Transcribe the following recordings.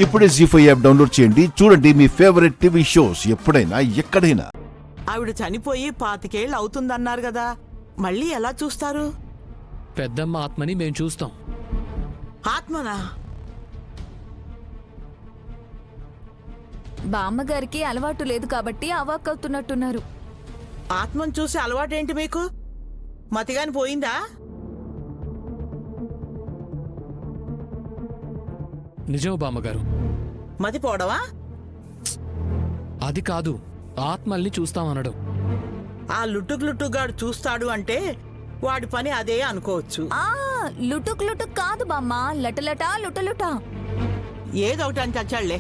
ఇప్పుడే జీ5 app download చేయండి. చూడండి మీ ఫేవరెట్ టీవీ షోస్ ఎప్పుడైనా ఎక్కడైనా. ఆవిడ చనిపోయి 25 ఏళ్ళు అవుతుందన్నారు కదా, మళ్ళీ ఎలా చూస్తారు? పెద్దమ్మ ఆత్మని మేం చూస్తాం. ఆత్మనా? బామ్మగారికి అలవాటు లేదు కాబట్టి అవాక్కవుతున్నట్టున్నారు. ఆత్మను చూసి అలవాటేంటి మీకు? మతిగాని పోయిందా? నిజం బామ్మగారు. మతిపోవడమా? అది కాదు, ఆత్మల్ని చూస్తామనడం. ఆ లుట్టుగాడు చూస్తాడు అంటే వాడి పని అదే అనుకోవచ్చు. ఆ లుటుక్ లుటుక్ కాదు బామ్మ, లటలట లుటలుట. ఏదొకటి అని చచ్చాళ్లే.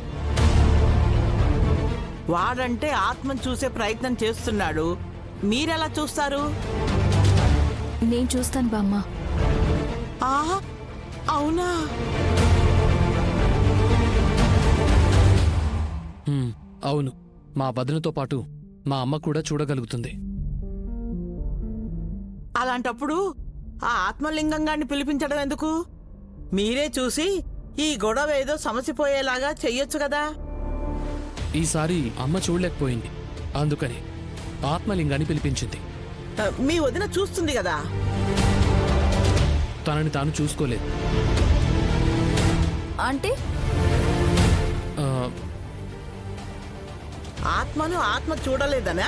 వాడంటే ఆత్మను చూసే ప్రయత్నం చేస్తున్నాడు, మీరెలా చూస్తారు? నేను చూస్తాను బామ్మ. ఆహా, అవునా? అవును, మా వదినతో పాటు మా అమ్మ కూడా చూడగలుగుతుంది. అలాంటప్పుడు ఆ ఆత్మలింగంగాన్ని పిలిపించడం ఎందుకు? మీరే చూసి ఈ గొడవ ఏదో సమసిపోయేలాగా చెయ్యొచ్చు కదా. ఈసారి అమ్మ చూడలేకపోయింది, అందుకని ఆత్మలింగాన్ని పిలిపించింది. మీ వదిన చూస్తుంది కదా. తనని తాను చూసుకోలేదు. అంటే ఆ, ఆత్మను ఆత్మ చూడలేదనా?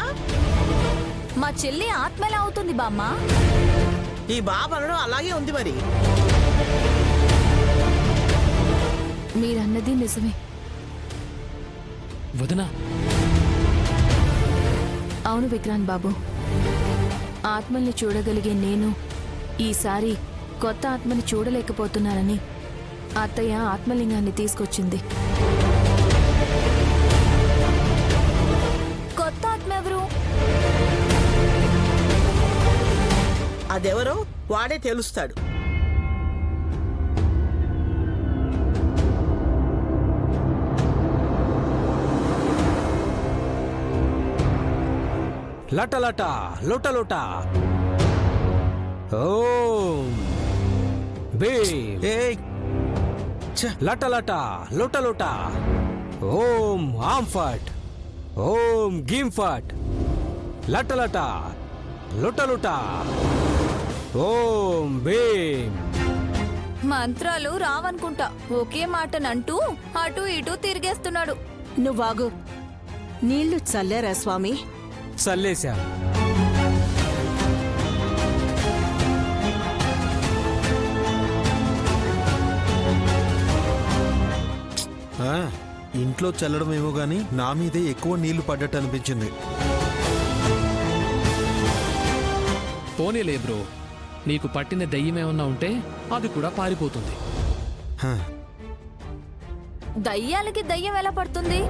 మా చెల్లి ఆత్మ ఎలా అవుతుంది బామ్మ? ఈ బాబనడం అలాగే ఉంది మరి. మీరన్నది నిజమే. వదినా, అవును విక్రాంత్ బాబు, ఆత్మల్ని చూడగలిగే నేను ఈసారి కొత్త ఆత్మని చూడలేకపోతున్నానని అత్తయ్య ఆత్మలింగాన్ని తీసుకొచ్చింది. కొత్త ఆత్మ ఎవరు? అదెవరో వాడే తెలుస్తాడు. లటలట లొటలొట ఓం భీమ్. లటలట లొటలొట ఓం ఆంఫట్ ఓం గీంఫట్. లటలట లొటలుట ఓం భీమ్. మంత్రాలు రావనుకుంటా, ఒకే మాటనంటూ అటు ఇటు తిరిగేస్తున్నాడు. నువ్వాగు. నీళ్లు చల్లారా స్వామి? చల్లేశా. ఇంట్లో చల్లడమేమో గాని నా మీదే ఎక్కువ నీళ్లు పడ్డట్టు అనిపించింది. పోనీలే బ్రో, నీకు పట్టిన దయ్యమేమన్నా ఉంటే అది కూడా పారిపోతుంది. దయ్యాలకి దయ్యం ఎలా పడుతుంది?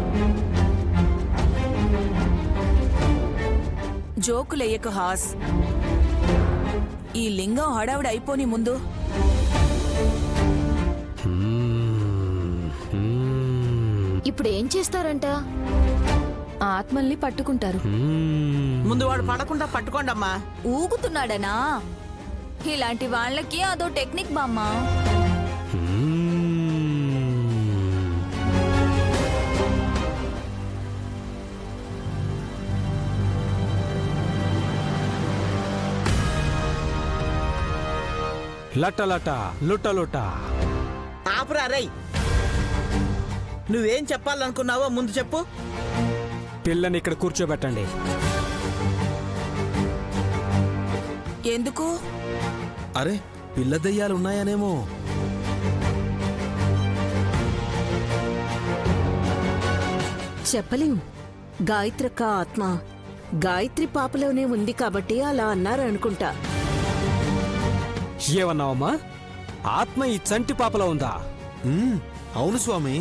జోకులెయ్యకు హాస్. ఈ లింగం హడావిడి అయిపోని ముందు ఇప్పుడు ఏం చేస్తారంట? ఆత్మల్ని పట్టుకుంటారు. ముందు వాడు పడకుండా పట్టుకోండమ్మా. ఊగుతున్నాడనా? ఇలాంటి వాళ్ళకి అదో టెక్నిక్ బామ్మ. లటలట లుటలుట. ఆపురా రై. నువ్వేం చెప్పాలనుకున్నావో ముందు చెప్పు. పిల్లని ఇక్కడ కూర్చోబెట్టండి. ఎందుకు? అరే, పిల్ల దయ్యాలున్నాయనేమో. చెప్పలేం. గాయత్రక్క ఆత్మ గాయత్రి పాపలోనే ఉంది కాబట్టి అలా అన్నారు అనుకుంటా. ఏమన్నావమ్మా? ఆత్మ ఈ చంటి పాపలో ఉందా? అవును స్వామి.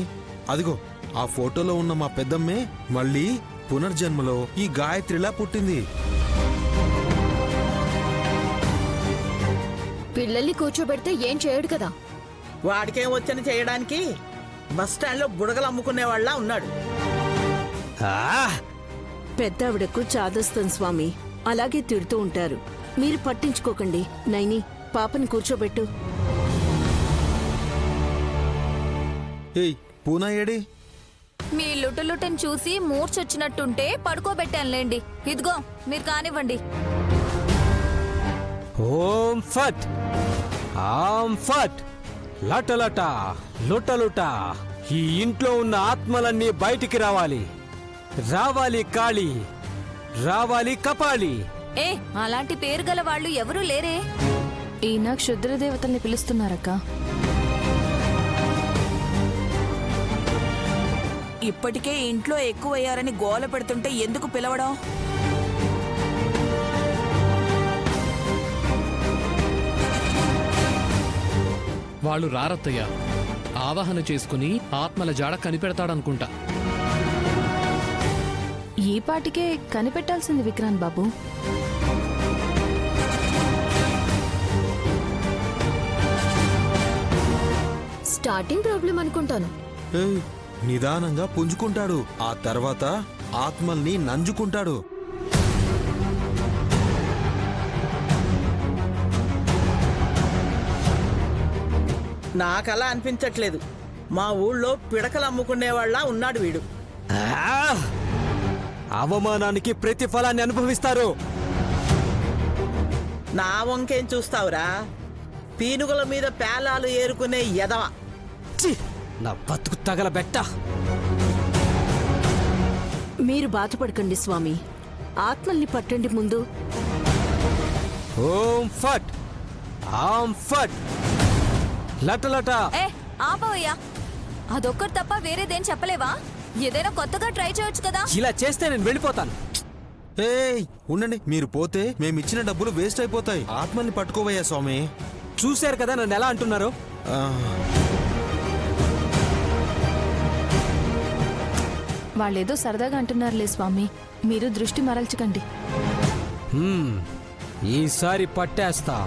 అదిగో ఆ ఫోటోలో ఉన్న మా పెద్దమ్మే మళ్ళీ పునర్జన్మలో ఈ గాయత్రిలా పుట్టింది. పిల్లల్ని కూర్చోబెడితే ఏం చేయడు కదా. వాడికేం వచ్చని చేయడానికి బస్టాండ్లో బుడగలు అమ్ముకునేవాళ్ళ ఉన్నాడు. పెద్దావిడకు చాదస్తం స్వామి, అలాగే తిడుతూ ఉంటారు. మీరు పట్టించుకోకండి. నైని, పాపని కూర్చోబెట్టు. ఏయ్, పూనా ఏడి? మీ లుటలుటని చూసి మూర్చొచ్చినట్టుంటే పడుకోబెట్టానులేండి. ఇదిగో మీరు కానివ్వండి. ఓం ఫట్ ఆం ఫట్ లటలట లుటలుట. ఈ ఇంట్లో ఉన్న ఆత్మలన్నీ బయటికి రావాలి. రావాలి కాళీ, రావాలి కపాలి. ఏ అలాంటి పేరు గల వాళ్ళు ఎవరూ లేరే. ఈయన క్షుద్రదేవతల్ని పిలుస్తున్నారక్క. ఇప్పటికే ఇంట్లో ఎక్కువయ్యారని గోల పెడుతుంటే ఎందుకు పిలవడం? వాళ్ళు రారత్తయ్య. ఆవాహన చేసుకుని ఆత్మల జాడ కనిపెడతాడనుకుంటా. ఈ పాటికే కనిపెట్టాల్సింది విక్రాంత్ బాబు. స్టార్టింగ్ ప్రాబ్లం అనుకుంటాను. ఏయ్, నిదానంగా పుంజుకుంటాడు, ఆ తర్వాత ఆత్మల్ని నంజుకుంటాడు. నాకలా అనిపించట్లేదు. మా ఊళ్ళో పిడకలు అమ్ముకునేవాళ్ళ ఉన్నాడు వీడు. ఆ! అవమానానికి ప్రతిఫలాన్ని అనుభవిస్తారు. నా వంకేం చూస్తావురా? పీనుగుల మీద పేలాలు ఏరుకునే ఎదవ. ఛీ! నా బతుకు తగలబెట్ట. మీరు బాధపడకండి స్వామి, ఆత్మల్ని పట్టండి ముందు. ఓం ఫట్ ఆం ఫట్ లటలట. ఏ ఆపవయ్యా, అదొక్కటి తప్ప వేరేదేం చెప్పలేవా? ఏదైనా కొత్తగా ట్రై చేయొచ్చు కదా. ఇలా చేస్తే నేను వెళ్ళిపోతాను. ఏయ్ ఉండండి, మీరు పోతే మేమిచ్చిన డబ్బులు వేస్ట్ అయిపోతాయి. ఆత్మల్ని పట్టుకోవయ్యా స్వామి. చూశారు కదా నన్ను ఎలా అంటున్నారు. ఆ, వాళ్ళేదో సరదాగా అంటున్నారులే స్వామి, మీరు దృష్టి మరల్చకండి. ఈసారి పట్టేస్తా.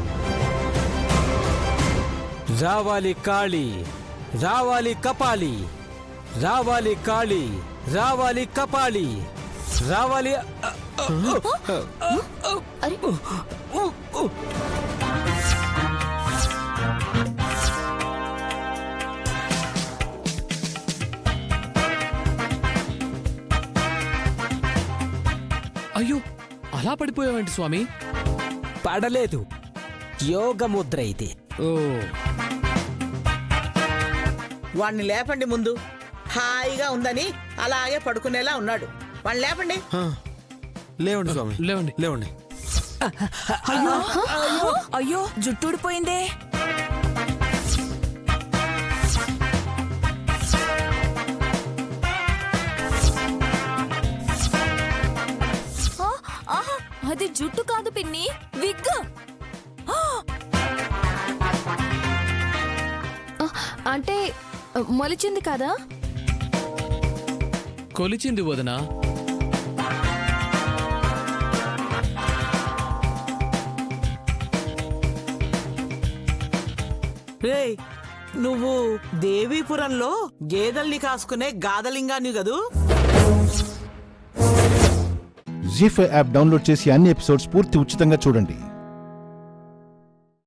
రావాలి కాళీ, రావాలి కపాలి, రావాలి కాళీ, రావాలి కపాలి, రావాలి. అరే అయ్యో, అలా పడిపోయావేంటి స్వామి? పడలేదు, యోగ ముద్ర ఇది. ఓ, వాణ్ణి లేపండి ముందు. హాయిగా ఉందని అలాగే పడుకునేలా ఉన్నాడు. వాణ్ణి లేపండి. ఆ, లేవండి స్వామి, లేవండి. లేవండి. అయ్యో అయ్యో అయ్యో, జుట్టు ఊడిపోయిందే. ఆ, ఆహా, అది జుట్టు కాదు పిన్ని, విగ్. అంటే మొలిచింది కదా. కొలిచింది వదనా. రేయ్, నువ్వు దేవీపురంలో గేదెల్ని కాసుకునే గాదలింగాన్ని కదూ? జీ5 యాప్ డౌన్లోడ్ చేసి అన్ని ఎపిసోడ్స్ పూర్తి ఉచితంగా చూడండి.